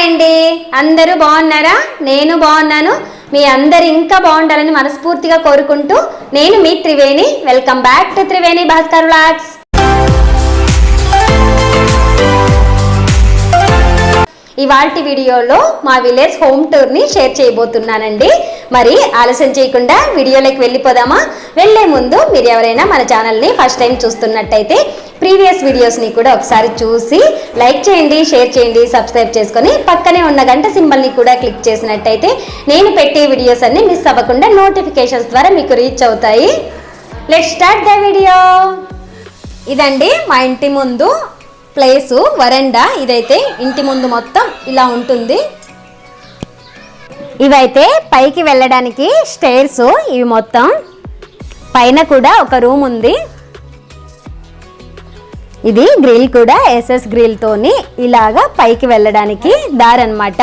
అండి, అందరూ బాగున్నారా? నేను బాగున్నాను. మీ అందరు ఇంకా బాగుండాలని మనస్ఫూర్తిగా కోరుకుంటూ నేను మీ Triveni. Welcome back to Triveni Bhaskar vlogs. ఇవాల్టి వీడియోలో మా విలేజ్ హోమ్ టూర్ని షేర్ చేయబోతున్నానండి. మరి ఆలస్యం చేయకుండా వీడియోలోకి వెళ్ళిపోదామా? వెళ్ళే ముందు మీరు ఎవరైనా మన ఛానల్ని ఫస్ట్ టైం చూస్తున్నట్టయితే ప్రీవియస్ వీడియోస్ని కూడా ఒకసారి చూసి లైక్ చేయండి, షేర్ చేయండి, సబ్స్క్రైబ్ చేసుకొని పక్కనే ఉన్న గంట సింబల్ని కూడా క్లిక్ చేసినట్టయితే నేను పెట్టే వీడియోస్ అన్ని మిస్ అవ్వకుండా నోటిఫికేషన్స్ ద్వారా మీకు రీచ్ అవుతాయి. Let's start the video. ఇదండి మా ఇంటి ముందు ప్లేసు, వరండా. ఇదైతే ఇంటి ముందు మొత్తం ఇలా ఉంటుంది. ఇవైతే పైకి వెళ్ళడానికి స్టేర్స్. ఇవి మొత్తం పైన కూడా ఒక రూమ్ ఉంది. ఇది గ్రిల్ కూడా ఎస్ఎస్ గ్రిల్ తోని ఇలాగా పైకి వెళ్ళడానికి దారి అన్నమాట.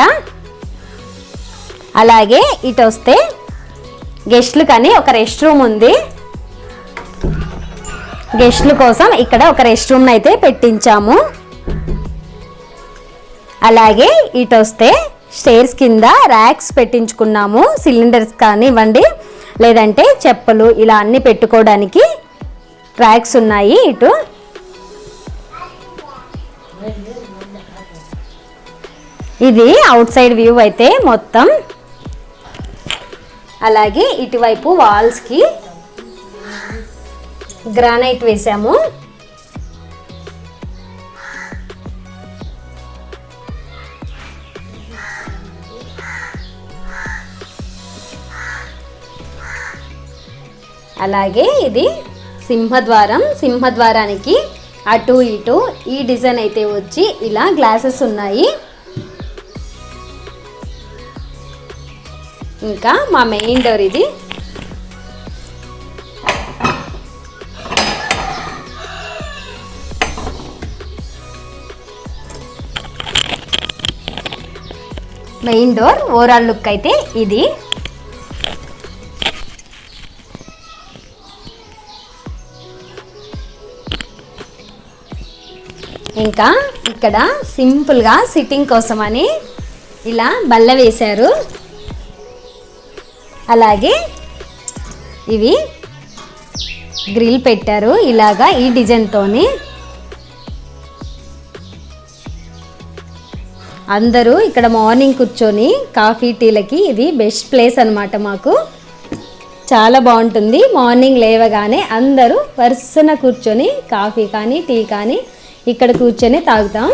అలాగే ఇటు వస్తే గెస్ట్లు కానీ ఒక రెస్ట్ రూమ్ ఉంది. గెస్ట్ల కోసం ఇక్కడ ఒక రెస్ట్ రూమ్ అయితే పెట్టించాము. అలాగే ఇటు వస్తే స్టేర్స్ కింద ర్యాక్స్ పెట్టించుకున్నాము. సిలిండర్స్ కానివ్వండి, లేదంటే చెప్పులు, ఇలా అన్ని పెట్టుకోవడానికి ర్యాక్స్ ఉన్నాయి. ఇటు ఇది అవుట్ సైడ్ వ్యూ అయితే మొత్తం. అలాగే ఇటువైపు వాల్స్కి గ్రానైట్ వేసాము. అలాగే ఇది సింహద్వారం. సింహద్వారానికి అటు ఇటు ఈ డిజైన్ అయితే వచ్చి ఇలా గ్లాసెస్ ఉన్నాయి. ఇంకా మా మెయిన్ డోర్ ఇది. మెయిన్ డోర్ ఓవరాల్ లుక్ అయితే ఇది. ఇంకా ఇక్కడ సింపుల్గా సిట్టింగ్ కోసమని ఇలా బల్ల వేశారు. అలాగే ఇవి గ్రిల్ పెట్టారు ఇలాగా ఈ డిజైన్తోని. అందరూ ఇక్కడ మార్నింగ్ కూర్చొని కాఫీ టీలకి ఇది బెస్ట్ ప్లేస్ అన్నమాట. మాకు చాలా బాగుంటుంది. మార్నింగ్ లేవగానే అందరూ వరుసన కూర్చొని కాఫీ కానీ టీ కానీ ఇక్కడ కూర్చొని తాగుతాం.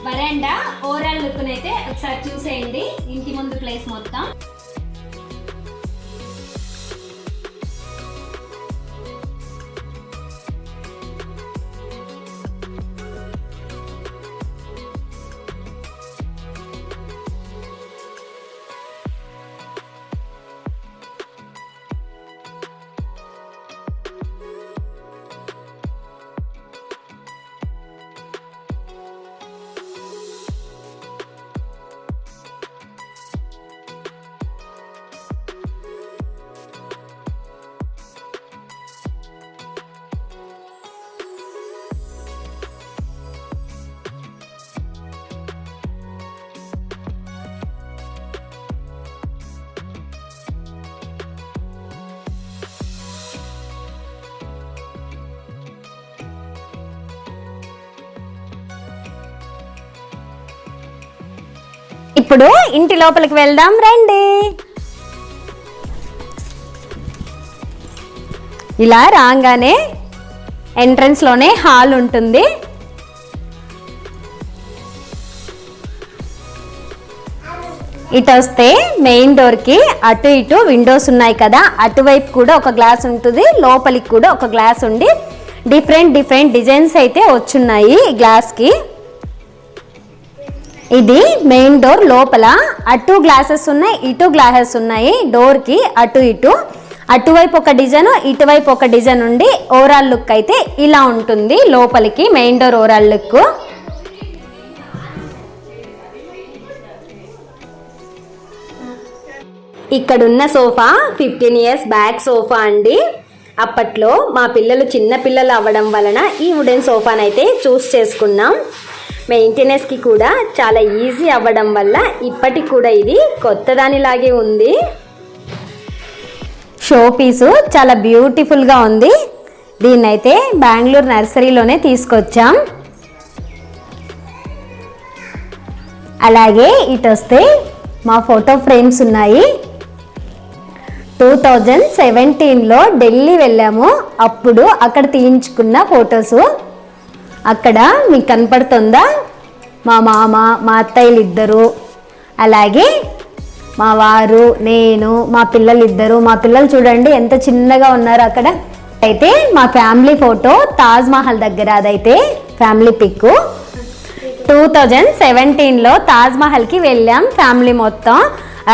వరండా ఓవరాల్ లుక్ అయితే ఒకసారి చూసేయండి. ఇంటి ముందు ప్లేస్ మొత్తం. ఇప్పుడు ఇంటి లోపలికి వెళ్దాం రండి. ఇలా రాగానే ఎంట్రన్స్ లోనే హాల్ ఉంటుంది. ఇటు వస్తే మెయిన్ డోర్ కి అటు ఇటు విండోస్ ఉన్నాయి కదా, అటువైపు కూడా ఒక గ్లాస్ ఉంటుంది, లోపలికి కూడా ఒక గ్లాస్ ఉండి డిఫరెంట్ డిఫరెంట్ డిజైన్స్ అయితే వచ్చున్నాయి ఈ గ్లాస్ కి. ఇది మెయిన్ డోర్ లోపల అటు గ్లాసెస్ ఉన్నాయి, ఇటు గ్లాసెస్ ఉన్నాయి. డోర్ కి అటు ఇటు అటువైపు ఒక డిజైన్, ఇటువైపు ఒక డిజైన్ ఉండి ఓవరాల్ లుక్ అయితే ఇలా ఉంటుంది. లోపలికి మెయిన్ డోర్ ఓవరాల్ లుక్. ఇక్కడున్న సోఫా 15 years బ్యాక్ సోఫా అండి. అప్పట్లో మా పిల్లలు చిన్న పిల్లలు అవ్వడం వలన ఈ వుడెన్ సోఫానైతే చూస్ చేసుకున్నాం. మెయింటెనెన్స్కి కూడా చాలా ఈజీ అవ్వడం వల్ల ఇప్పటికి కూడా ఇది కొత్తదానిలాగే ఉంది. షో పీసు చాలా బ్యూటిఫుల్గా ఉంది. దీన్నైతే బెంగళూరు నర్సరీలోనే తీసుకొచ్చాం. అలాగే ఇటు వస్తే మా ఫోటో ఫ్రేమ్స్ ఉన్నాయి. 2017లో ఢిల్లీ వెళ్ళాము. అప్పుడు అక్కడ తీయించుకున్న ఫొటోసు. అక్కడ మీకు కనపడుతుందా మా మామ, మా అత్తయ్యలు ఇద్దరు, అలాగే మా వారు, నేను, మా పిల్లలు ఇద్దరు. మా పిల్లలు చూడండి ఎంత చిన్నగా ఉన్నారు. అక్కడ అయితే మా ఫ్యామిలీ ఫోటో తాజ్ మహల్ దగ్గర, అదైతే ఫ్యామిలీ పిక్. 2017లో తాజ్ మహల్కి వెళ్ళాం ఫ్యామిలీ మొత్తం.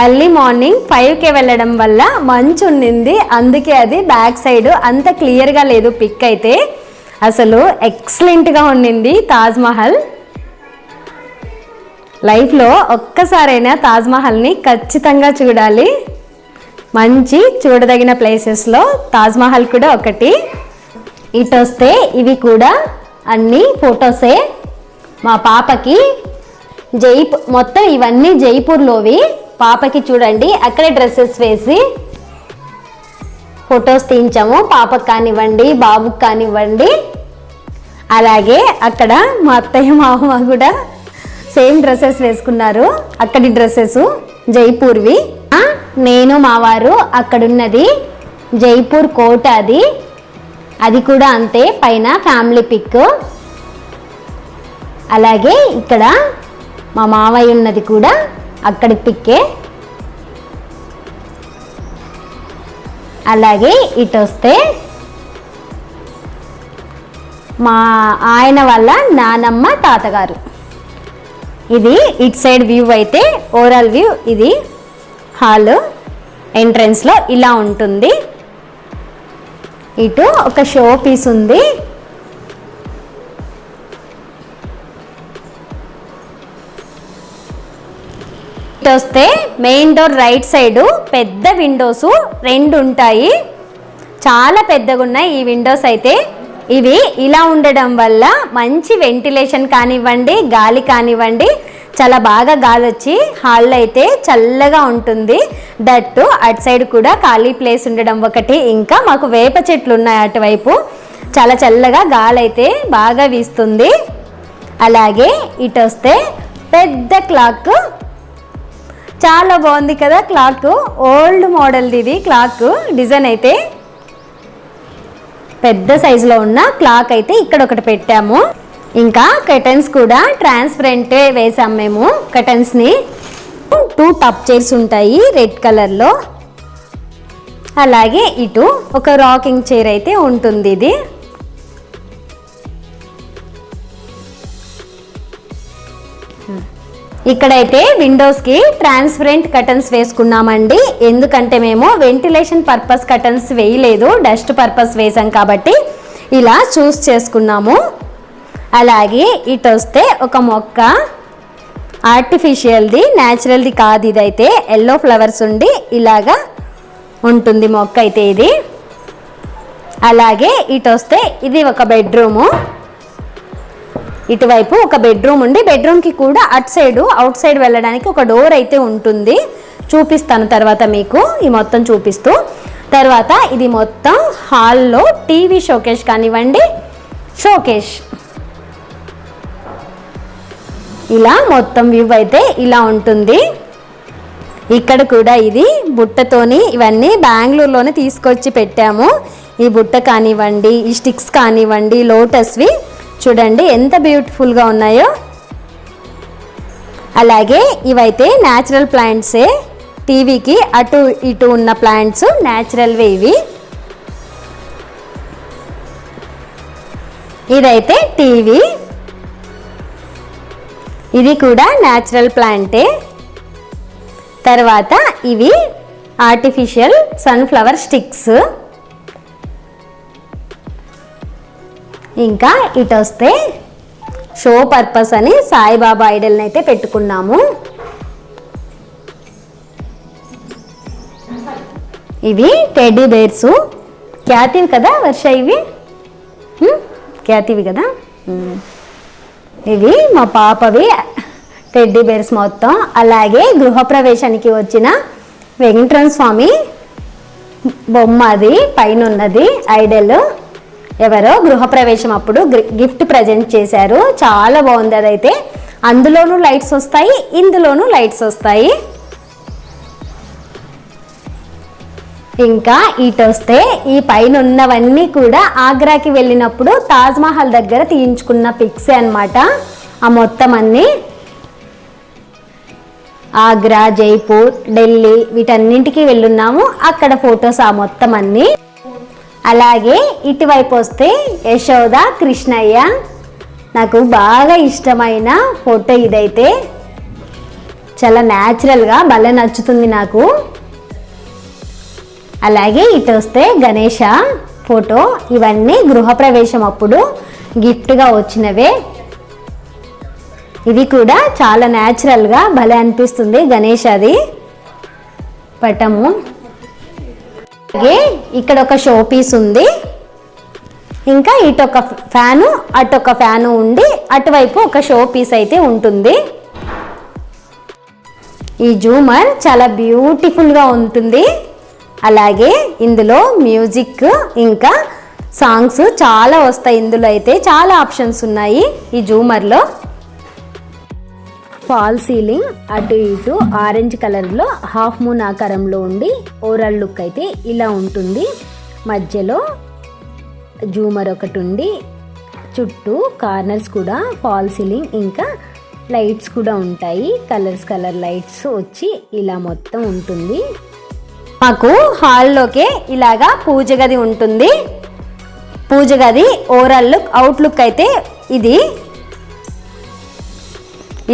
ఎర్లీ మార్నింగ్ 5కే వెళ్ళడం వల్ల మంచు ఉండింది, అందుకే అది బ్యాక్ సైడ్ అంత క్లియర్గా లేదు. పిక్ అయితే అసలు ఎక్సలెంట్గా ఉండింది తాజ్ మహల్. లైఫ్లో ఒక్కసారైనా తాజ్ మహల్ని ఖచ్చితంగా చూడాలి. మంచి చూడదగిన ప్లేసెస్లో తాజ్ మహల్ కూడా ఒకటి. ఇటు వస్తే ఇవి కూడా అన్ని ఫొటోసే. మా పాపకి మొత్తం ఇవన్నీ జైపూర్లోవి. పాపకి చూడండి అక్కడే డ్రెస్సెస్ వేసి ఫొటోస్ తీయించాము. పాపకు కానివ్వండి, బాబుకి కానివ్వండి. అలాగే అక్కడ మా అత్తయ్య మామ కూడా సేమ్ డ్రెస్సెస్ వేసుకున్నారు. అక్కడి డ్రెస్సెస్ జైపూర్వి. నేను మా వారు అక్కడున్నది జైపూర్ కోట, అది కూడా అంతే, పైన ఫ్యామిలీ పిక్. అలాగే ఇక్కడ మా మావయ్య ఉన్నది కూడా అక్కడి పిక్కే. అలాగే ఇటు వస్తే మా ఆయన వాళ్ళ నానమ్మ, తాతగారు. ఇది ఇటు సైడ్ వ్యూ అయితే ఓవరాల్ వ్యూ. ఇది హాల్ ఎంట్రన్స్లో ఇలా ఉంటుంది. ఇటు ఒక షో పీస్ ఉంది. వస్తే మెయిన్ డోర్ రైట్ సైడ్ పెద్ద విండోస్ 2 ఉంటాయి. చాలా పెద్దగా ఉన్నాయి ఈ విండోస్ అయితే. ఇవి ఇలా ఉండడం వల్ల మంచి వెంటిలేషన్ కానివ్వండి, గాలి కానివ్వండి, చాలా బాగా గాలి వచ్చి హాల్లో అయితే చల్లగా ఉంటుంది. దట్టు అటు సైడ్ కూడా ఖాళీ ప్లేస్ ఉండడం ఒకటి. ఇంకా మాకు వేప చెట్లు ఉన్నాయి అటువైపు, చాలా చల్లగా గాలి అయితే బాగా వీస్తుంది. అలాగే ఇటు వస్తే పెద్ద క్లాక్, చాలా బాగుంది కదా క్లాక్. ఓల్డ్ మోడల్ది ఇది క్లాక్. డిజైన్ అయితే పెద్ద సైజులో ఉన్న క్లాక్ అయితే ఇక్కడ ఒకటి పెట్టాము. ఇంకా కర్టన్స్ కూడా ట్రాన్స్పరెంట్ వేసాం మేము. కర్టన్స్ని 2 టప్ చైర్స్ ఉంటాయి రెడ్ కలర్లో. అలాగే ఇటు ఒక రాకింగ్ చైర్ అయితే ఉంటుంది. ఇది ఇక్కడైతే విండోస్కి ట్రాన్స్పరెంట్ కర్టన్స్ వేసుకున్నామండి. ఎందుకంటే మేము వెంటిలేషన్ పర్పస్ కర్టన్స్ వేయలేదు, డస్ట్ పర్పస్ వేసాం కాబట్టి ఇలా చూస్ చేసుకున్నాము. అలాగే ఇటు వస్తే ఒక మొక్క ఆర్టిఫిషియల్ది, న్యాచురల్ది కాదు. ఇదైతే ఎల్లో ఫ్లవర్స్ ఉండి ఇలాగా ఉంటుంది మొక్క అయితే ఇది. అలాగే ఇటు వస్తే ఇది ఒక బెడ్రూము. ఇటువైపు ఒక బెడ్రూమ్ ఉండి, బెడ్రూమ్కి కూడా అటు సైడు అవుట్ సైడ్ వెళ్ళడానికి ఒక డోర్ అయితే ఉంటుంది. చూపిస్తాను తర్వాత మీకు ఈ మొత్తం చూపిస్తూ. తర్వాత ఇది మొత్తం హాల్లో టీవీ షోకేష్ కానివ్వండి, షోకేష్ ఇలా మొత్తం వ్యూ అయితే ఇలా ఉంటుంది. ఇక్కడ కూడా ఇది బుట్టతోని ఇవన్నీ బెంగళూరులోనే తీసుకొచ్చి పెట్టాము. ఈ బుట్ట కానివ్వండి, ఈ స్టిక్స్ కానివ్వండి, లోటస్వి చూడండి ఎంత బ్యూటిఫుల్గా ఉన్నాయో. అలాగే ఇవైతే న్యాచురల్ ప్లాంట్సే. టీవీకి అటు ఇటు ఉన్న ప్లాంట్స్ న్యాచురల్వే ఇవి. ఇదైతే టీవీ, ఇది కూడా న్యాచురల్ ప్లాంటే. తర్వాత ఇవి ఆర్టిఫిషియల్ సన్ఫ్లవర్ స్టిక్స్. ఇంకా ఇటు వస్తే షో పర్పస్ అని సాయిబాబా ఐడల్ని అయితే పెట్టుకున్నాము. ఇవి టెడ్డీ బేర్స్. ఖ్యాతివి కదా వర్ష, ఇవి ఖ్యాతివి కదా. ఇవి మా పాపవి టెడ్డీ బేర్స్ మొత్తం. అలాగే గృహప్రవేశానికి వచ్చిన వెంకటరమణ స్వామి బొమ్మ, అది పైన ఉన్నది ఐడల్. ఎవరో గృహప్రవేశం అప్పుడు గిఫ్ట్ ప్రజెంట్ చేశారు, చాలా బాగుంది. అదైతే అందులోనూ లైట్స్ వస్తాయి, ఇందులోనూ లైట్స్ వస్తాయి. ఇంకా ఇటు వస్తే ఈ పైన ఉన్నవన్నీ కూడా ఆగ్రాకి వెళ్ళినప్పుడు తాజ్మహల్ దగ్గర తీయించుకున్న పిక్సే అన్నమాట. ఆ మొత్తం అన్నీ ఆగ్రా, జైపూర్, ఢిల్లీ వీటన్నింటికి వెళ్ళున్నాము, అక్కడ ఫొటోస్ ఆ మొత్తం అన్నీ. అలాగే ఇటువైపు వస్తే యశోద, కృష్ణయ్య, నాకు బాగా ఇష్టమైన ఫోటో ఇదైతే. చాలా న్యాచురల్గా భలే నచ్చుతుంది నాకు. అలాగే ఇటు వస్తే గణేష ఫోటో. ఇవన్నీ గృహప్రవేశం అప్పుడు గిఫ్ట్గా వచ్చినవే. ఇది కూడా చాలా న్యాచురల్గా భలే అనిపిస్తుంది గణేష్ అది పటము. అలాగే ఇక్కడ ఒక షో పీస్ ఉంది. ఇంకా ఇటొక ఫ్యాను, అటొక ఫ్యాను ఉండి అటువైపు ఒక షో పీస్ అయితే ఉంటుంది. ఈ జూమర్ చాలా బ్యూటిఫుల్గా ఉంటుంది. అలాగే ఇందులో మ్యూజిక్ ఇంకా సాంగ్స్ చాలా వస్తాయి. ఇందులో అయితే చాలా ఆప్షన్స్ ఉన్నాయి ఈ జూమర్లో. ఫాల్ సీలింగ్ అటు ఇటు ఆరెంజ్ కలర్లో హాఫ్ మూన్ ఆకారంలో ఉండి ఓవరాల్ లుక్ అయితే ఇలా ఉంటుంది. మధ్యలో జూమర్ ఒకటి ఉండి చుట్టూ కార్నర్స్ కూడా ఫాల్ సీలింగ్ ఇంకా లైట్స్ కూడా ఉంటాయి. కలర్ లైట్స్ వచ్చి ఇలా మొత్తం ఉంటుంది. మాకు హాల్లోకే ఇలాగా పూజ గది ఉంటుంది. పూజ గది ఓవరాల్ లుక్, అవుట్ లుక్ అయితే ఇది.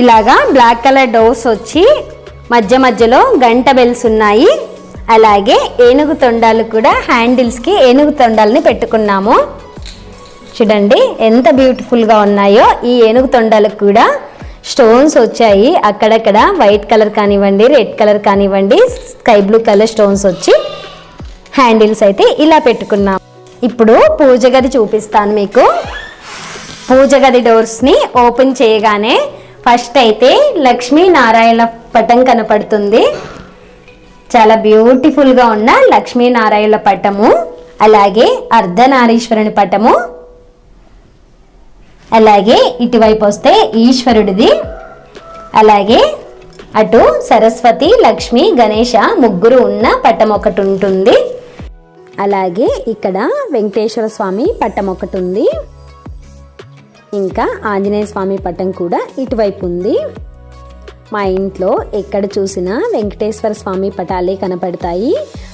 ఇలాగా బ్లాక్ కలర్ డోర్స్ వచ్చి మధ్యలో గంట బెల్స్ ఉన్నాయి. అలాగే ఏనుగు తొండాలు కూడా, హ్యాండిల్స్కి ఏనుగు తొండాలని పెట్టుకున్నాము. చూడండి ఎంత బ్యూటిఫుల్గా ఉన్నాయో. ఈ ఏనుగు తొండాలకు కూడా స్టోన్స్ వచ్చాయి అక్కడక్కడ, వైట్ కలర్ కానివ్వండి, రెడ్ కలర్ కానివ్వండి, స్కై బ్లూ కలర్ స్టోన్స్ వచ్చి హ్యాండిల్స్ అయితే ఇలా పెట్టుకున్నాం. ఇప్పుడు పూజ గది చూపిస్తాను మీకు. పూజ గది డోర్స్ని ఓపెన్ చేయగానే ఫస్ట్ అయితే లక్ష్మీనారాయణ పటం కనపడుతుంది. చాలా బ్యూటిఫుల్గా ఉన్న లక్ష్మీనారాయణ పటము, అలాగే అర్ధనారీశ్వరుని పటము, అలాగే ఇటువైపు వస్తే ఈశ్వరుడిది, అలాగే అటు సరస్వతి, లక్ష్మి, గణేష ముగ్గురు ఉన్న పటం ఒకటి ఉంటుంది. అలాగే ఇక్కడ వెంకటేశ్వర స్వామి పటం ఒకటి ఉంది. ఇంకా ఆంజనేయ స్వామి పటం కూడా ఇటువైపు ఉంది. మా ఇంట్లో ఎక్కడ చూసినా వెంకటేశ్వర స్వామి పటాలే కనపడతాయి.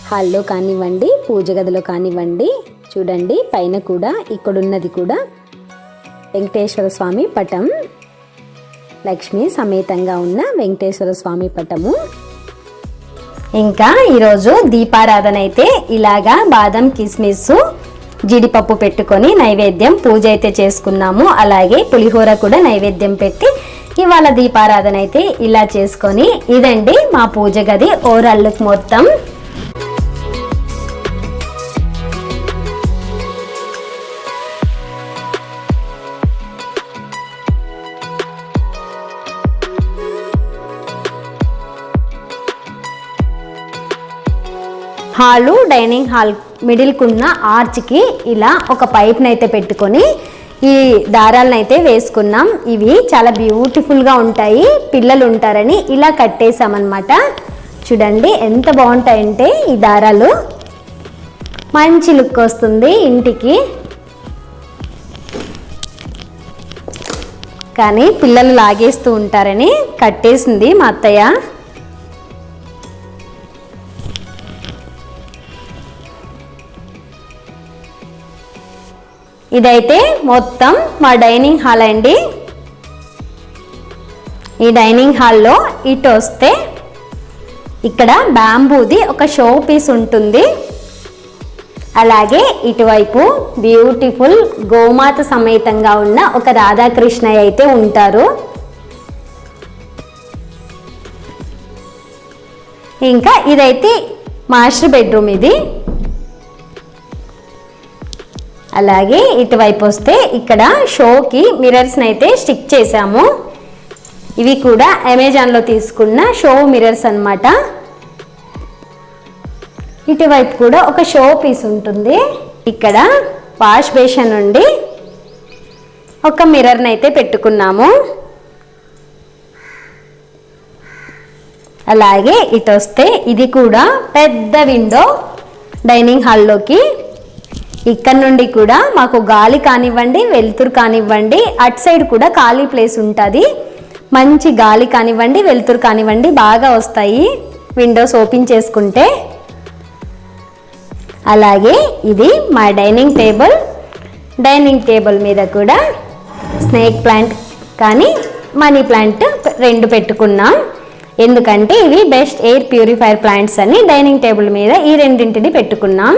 హాల్లో కానివ్వండి, పూజ గదిలో కానివ్వండి. చూడండి పైన కూడా ఇక్కడున్నది కూడా వెంకటేశ్వర స్వామి పటం, లక్ష్మి సమేతంగా ఉన్న వెంకటేశ్వర స్వామి పటము. ఇంకా ఈరోజు దీపారాధన అయితే ఇలాగా బాదం, కిస్మిస్, జీడిపప్పు పెట్టుకొని నైవేద్యం పూజ అయితే చేసుకున్నాము. అలాగే పులిహోర కూడా నైవేద్యం పెట్టి ఇవాళ దీపారాధన అయితే ఇలా చేసుకొని, ఇదండి మా పూజ గది ఓవరాల్ లుక్ మొత్తం. హాలు, డైనింగ్ హాల్ మిడిల్కున్న ఆర్చ్కి ఇలా ఒక పైప్ని అయితే పెట్టుకొని ఈ దారాలను అయితే వేసుకున్నాం. ఇవి చాలా బ్యూటిఫుల్గా ఉంటాయి, పిల్లలు ఉంటారని ఇలా కట్టేసామన్నమాట. చూడండి ఎంత బాగుంటాయంటే ఈ దారాలు, మంచి లుక్ వస్తుంది ఇంటికి. కానీ పిల్లలు లాగేస్తూ ఉంటారని కట్టేసింది మా అత్తయ్య. ఇదైతే మొత్తం మా డైనింగ్ హాల్ అండి. ఈ డైనింగ్ హాల్లో ఇటు వస్తే ఇక్కడ బ్యాంబూది ఒక షో పీస్ ఉంటుంది. అలాగే ఇటువైపు బ్యూటిఫుల్ గోమాత సమేతంగా ఉన్న ఒక రాధాకృష్ణయ్య అయితే ఉంటారు. ఇంకా ఇదైతే మాస్టర్ బెడ్రూమ్ ఇది. అలాగే ఇటువైపు వస్తే ఇక్కడ షోకి మిర్రర్స్ని అయితే స్టిక్ చేసాము. ఇవి కూడా అమెజాన్లో తీసుకున్న షో మిర్రర్స్ అన్నమాట. ఇటువైపు కూడా ఒక షో పీస్ ఉంటుంది. ఇక్కడ వాష్ బేసిన్ నుండి ఒక మిర్రర్ని అయితే పెట్టుకున్నాము. అలాగే ఇటు వస్తే ఇది కూడా పెద్ద విండో డైనింగ్ హాల్లోకి. ఇక్కడ నుండి కూడా మాకు గాలి కానివ్వండి, వెలుతురు కానివ్వండి, అటు సైడ్ కూడా ఖాళీ ప్లేస్ ఉంటుంది. మంచి గాలి కానివ్వండి, వెలుతురు కానివ్వండి బాగా వస్తాయి విండోస్ ఓపెన్ చేసుకుంటే. అలాగే ఇది మా డైనింగ్ టేబుల్. డైనింగ్ టేబుల్ మీద కూడా స్నేక్ ప్లాంట్ కానీ మనీ ప్లాంట్ 2 పెట్టుకున్నాం. ఎందుకంటే ఇవి బెస్ట్ ఎయిర్ ప్యూరిఫైర్ ప్లాంట్స్ అని డైనింగ్ టేబుల్ మీద ఈ 2ని పెట్టుకున్నాం.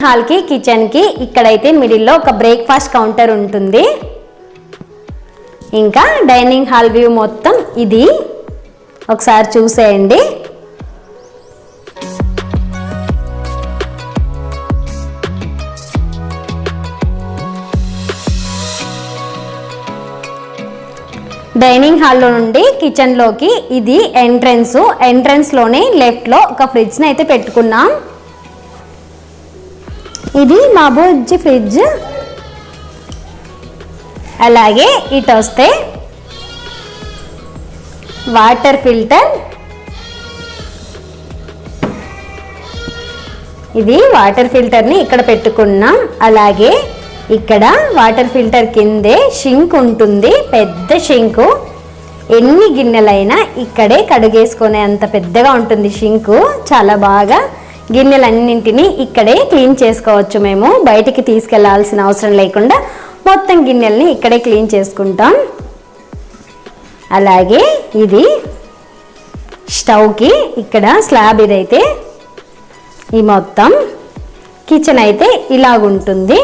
హాల్కి కిచెన్కి ఇక్కడైతే మిడిల్లో ఒక బ్రేక్ఫాస్ట్ కౌంటర్ ఉంటుంది. ఇంకా డైనింగ్ హాల్ వ్యూ మొత్తం ఇది ఒకసారి చూసేయండి. డైనింగ్ హాల్లో నుండి కిచెన్లోకి ఇది ఎంట్రన్స్లోనే లెఫ్ట్లో ఒక ఫ్రిడ్జ్ని అయితే పెట్టుకున్నాం. ఇది మా బుజ్జి ఫ్రిడ్జ్. అలాగే ఇటు వస్తే వాటర్ ఫిల్టర్. ఇది వాటర్ ఫిల్టర్ని ఇక్కడ పెట్టుకున్నాం. అలాగే ఇక్కడ వాటర్ ఫిల్టర్ కిందే షింక్ ఉంటుంది, పెద్ద షింకు. ఎన్ని గిన్నెలైనా ఇక్కడే కడిగేసుకునే అంత పెద్దగా ఉంటుంది షింకు. చాలా బాగా గిన్నెలన్నింటినీ ఇక్కడే క్లీన్ చేసుకోవచ్చు. మేము బయటికి తీసుకెళ్లాల్సిన అవసరం లేకుండా మొత్తం గిన్నెల్ని ఇక్కడే క్లీన్ చేసుకుంటాం. అలాగే ఇది స్టవ్కి ఇక్కడ స్లాబ్. ఇదైతే ఈ మొత్తం కిచెన్ అయితే ఇలాగుంటుంది.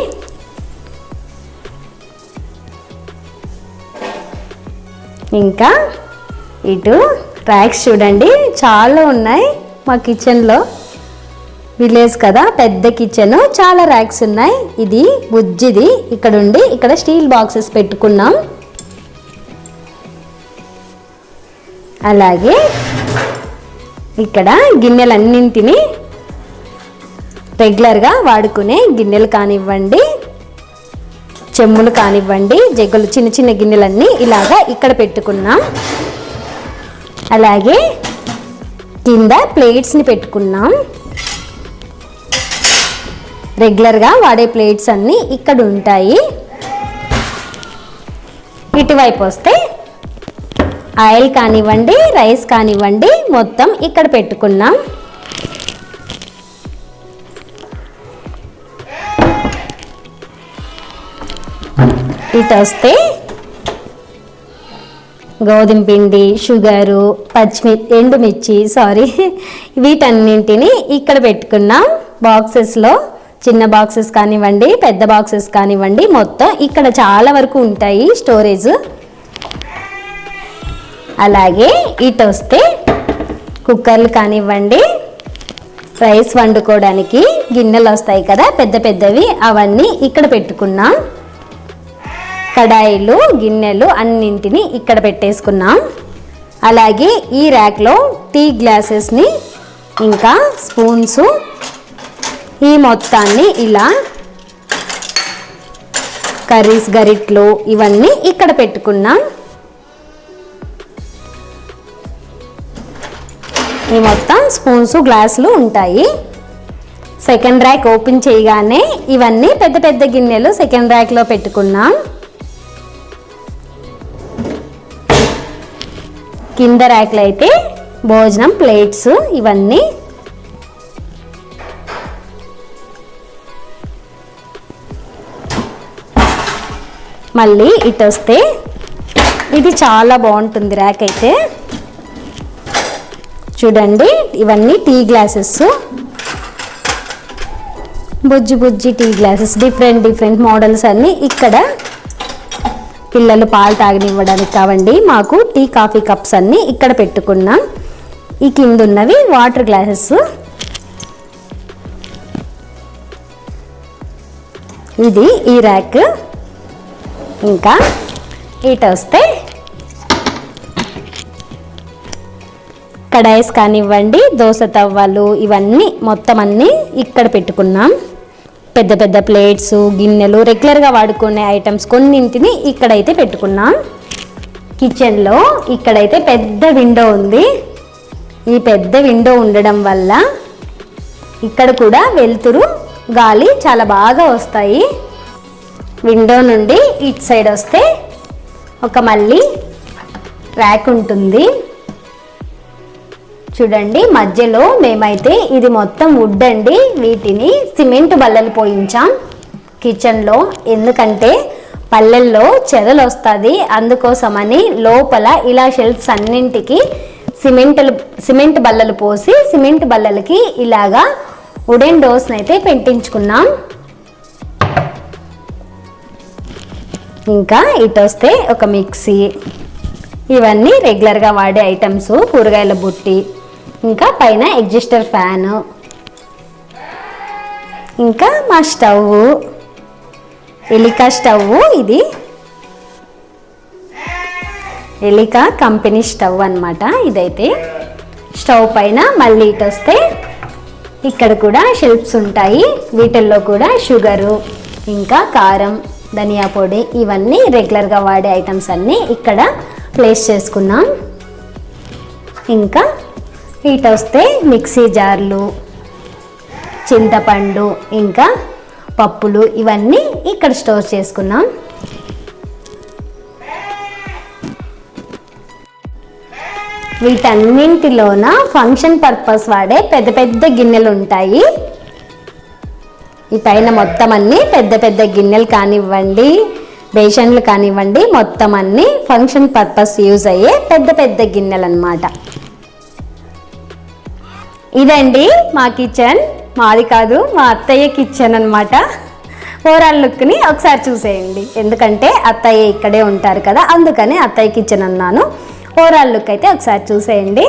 ఇంకా ఇటు ర్యాక్స్ చూడండి చాలా ఉన్నాయి మా కిచెన్లో. విలేజ్ కదా, పెద్ద కిచెన్, చాలా ర్యాక్స్ ఉన్నాయి. ఇది బుజ్జిది. ఇక్కడ ఉండి ఇక్కడ స్టీల్ బాక్సెస్ పెట్టుకున్నాం. అలాగే ఇక్కడ గిన్నెలన్నింటినీ రెగ్యులర్గా వాడుకునే గిన్నెలు కానివ్వండి, చెమ్ములు కానివ్వండి, జగ్గులు, చిన్న చిన్న గిన్నెలన్నీ ఇలాగా ఇక్కడ పెట్టుకున్నాం. అలాగే కింద ప్లేట్స్ని పెట్టుకున్నాం. రెగ్యులర్గా వాడే ప్లేట్స్ అన్నీ ఇక్కడ ఉంటాయి. ఇటువైపు వస్తే ఆయిల్ కానివ్వండి, రైస్ కానివ్వండి మొత్తం ఇక్కడ పెట్టుకున్నాం. ఇటు వస్తే గోధుమ పిండి, షుగరు, ఎండుమిర్చి వీటన్నింటినీ ఇక్కడ పెట్టుకున్నాం. బాక్సెస్లో చిన్న బాక్సెస్ కానివ్వండి, పెద్ద బాక్సెస్ కానివ్వండి మొత్తం ఇక్కడ చాలా వరకు ఉంటాయి స్టోరేజ్. అలాగే ఇటు వస్తే కుక్కర్లు కానివ్వండి, రైస్ వండుకోవడానికి గిన్నెలు వస్తాయి కదా పెద్ద పెద్దవి, అవన్నీ ఇక్కడ పెట్టుకున్నాం. కడాయిలు, గిన్నెలు అన్నింటినీ ఇక్కడ పెట్టేసుకున్నాం. అలాగే ఈ ర్యాక్లో టీ గ్లాసెస్ని ఇంకా స్పూన్స్ ఈ మొత్తాన్ని ఇలా కర్రీస్ గరిట్లు ఇవన్నీ ఇక్కడ పెట్టుకున్నాం. ఈ మొత్తం స్పూన్స్, గ్లాసులు ఉంటాయి. సెకండ్ ర్యాక్ ఓపెన్ చేయగానే ఇవన్నీ పెద్ద పెద్ద గిన్నెలు సెకండ్ ర్యాక్లో పెట్టుకున్నాం. కింద ర్యాక్లో అయితే భోజనం ప్లేట్స్ ఇవన్నీ. మళ్ళీ ఇటు వస్తే ఇది చాలా బాగుంటుంది ర్యాక్ అయితే. చూడండి ఇవన్నీ టీ గ్లాసెస్, బుజ్జి బుజ్జి టీ గ్లాసెస్, డిఫరెంట్ మోడల్స్ అన్నీ ఇక్కడ. పిల్లలు పాలు తాగనివ్వడానికి కావండి, మాకు టీ కాఫీ కప్స్ అన్నీ ఇక్కడ పెట్టుకున్నాం. ఈ కింద ఉన్నవి వాటర్ గ్లాసెస్. ఇది ఈ ర్యాక్. ఇంకా ఇటు వస్తే కడాయిస్ కానివ్వండి, దోశ తవ్వలు, ఇవన్నీ మొత్తం అన్నీ ఇక్కడ పెట్టుకున్నాం. పెద్ద పెద్ద ప్లేట్స్, గిన్నెలు, రెగ్యులర్గా వాడుకునే ఐటమ్స్ కొన్నింటిని ఇక్కడైతే పెట్టుకున్నాం. కిచెన్లో ఇక్కడైతే పెద్ద విండో ఉంది. ఈ పెద్ద విండో ఉండడం వల్ల ఇక్కడ కూడా వెలుతురు, గాలి చాలా బాగా వస్తాయి. విండో నుండి ఇటు సైడ్ వస్తే ఒక మళ్ళీ ర్యాక్ ఉంటుంది. చూడండి, మధ్యలో మేమైతే ఇది మొత్తం వుడ్ అండి, వీటిని సిమెంట్ బల్లలు పోయించాం కిచెన్లో. ఎందుకంటే పల్లెల్లో చెదలు వస్తుంది, అందుకోసమని లోపల ఇలా షెల్ఫ్స్ అన్నింటికి సిమెంట్ బల్లలు పోసి సిమెంట్ బల్లలకి ఇలాగా వుడెన్ డోర్స్ని అయితే పెట్టించుకున్నాం. ఇంకా ఇటు వస్తే ఒక మిక్సీ, ఇవన్నీ రెగ్యులర్గా వాడే ఐటమ్స్, కూరగాయల బుట్టి, ఇంకా పైన ఎగ్జిస్టర్ ఫ్యాను, ఇంకా మా స్టవ్ ఎలికా స్టవ్. ఇది ఎలికా కంపెనీ స్టవ్ అన్నమాట. ఇదైతే స్టవ్ పైన మళ్ళీ ఇటు వస్తే ఇక్కడ కూడా షెల్ఫ్స్ ఉంటాయి. వీటిల్లో కూడా షుగరు, ఇంకా కారం, ధనియా పొడి, ఇవన్నీ రెగ్యులర్గా వాడే ఐటమ్స్ అన్నీ ఇక్కడ ప్లేస్ చేసుకున్నాం. ఇంకా ఇటు వస్తే మిక్సీ జార్లు, చింతపండు, ఇంకా పప్పులు, ఇవన్నీ ఇక్కడ స్టోర్ చేసుకున్నాం. వీటన్నింటిలోన ఫంక్షన్ పర్పస్ వాడే పెద్ద పెద్ద గిన్నెలు ఉంటాయి. ఈ పైన మొత్తం అన్నీ పెద్ద పెద్ద గిన్నెలు కానివ్వండి, బేషన్లు కానివ్వండి, మొత్తం అన్నీ ఫంక్షన్ పర్పస్ యూజ్ అయ్యే పెద్ద పెద్ద గిన్నెలు అన్నమాట. ఇదండి మా కిచెన్. మాది కాదు, మా అత్తయ్య కిచెన్ అన్నమాట. ఓవరాల్ లుక్ని ఒకసారి చూసేయండి. ఎందుకంటే అత్తయ్య ఇక్కడే ఉంటారు కదా, అందుకని అత్తయ్య కిచెన్ అన్నాను. ఓవరాల్ లుక్ అయితే ఒకసారి చూసేయండి.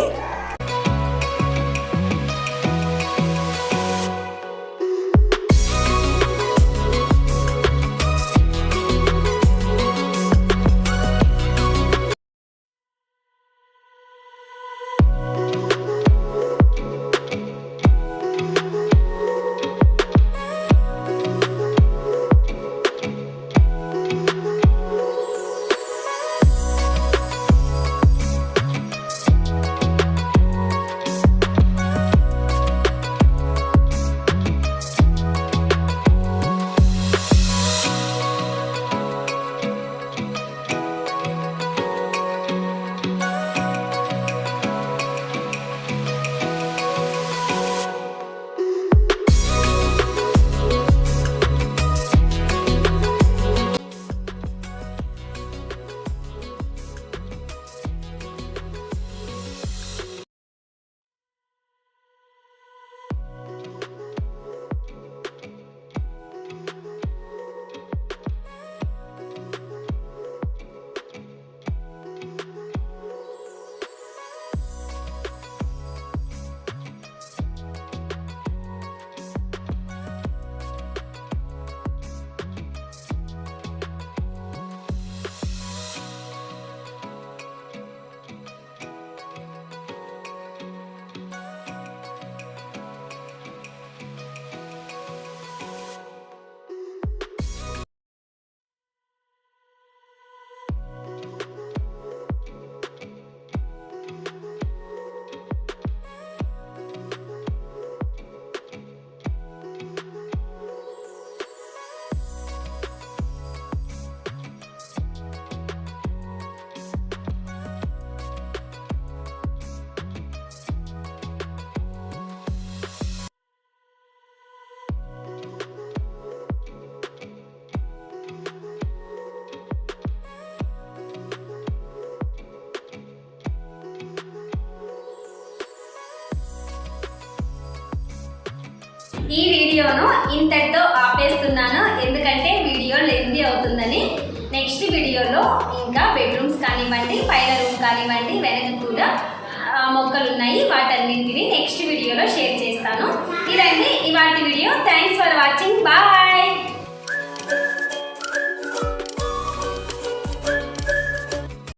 ఈ వీడియోను ఇంతటితో ఆపేస్తున్నాను, ఎందుకంటే వీడియో లెంతీ అవుతుందని. నెక్స్ట్ వీడియోలో ఇంకా బెడ్రూమ్స్ కానివ్వండి, పైన రూమ్ కానివ్వండి, వెనక కూడా మొక్కలు ఉన్నాయి, వాటన్నింటినీ నెక్స్ట్ వీడియోలో షేర్ చేస్తాను. ఇదండి ఇవాళ video. Thanks for watching. Bye.